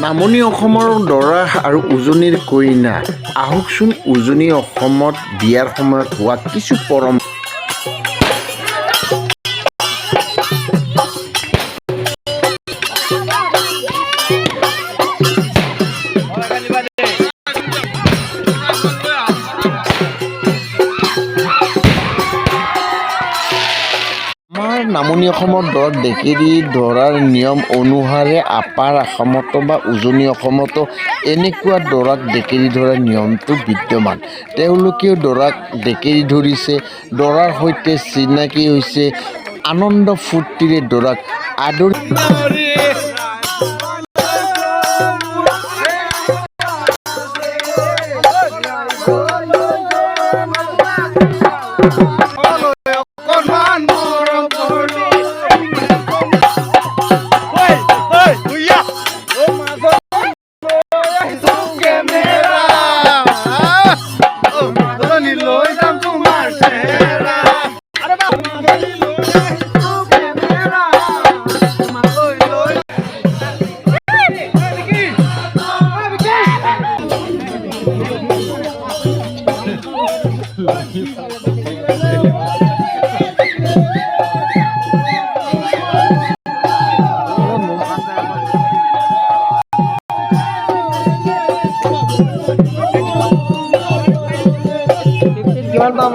নামনি অসমৰ দৰা আৰু উজনিৰ কইনা আহকচোন উজনি অসমত বিয়াৰ সময়ত হোৱা কিছু পৰম্পৰা। আমাৰ নামনি অসমৰ দৰাক ডেকেৰি ধৰাৰ নিয়ম অনুসাৰে আপাৰ অসমতো বা উজনি অসমতো এনেকুৱা দৰাক ডেকেৰি ধৰাৰ নিয়মটো বিদ্যমান। তেওঁলোকেও দৰাক ডেকেৰি ধৰিছে, দৰাৰ সৈতে চিনাকি হৈছে, আনন্দ ফূৰ্তিৰে দৰাক আদৰি কিমান পাম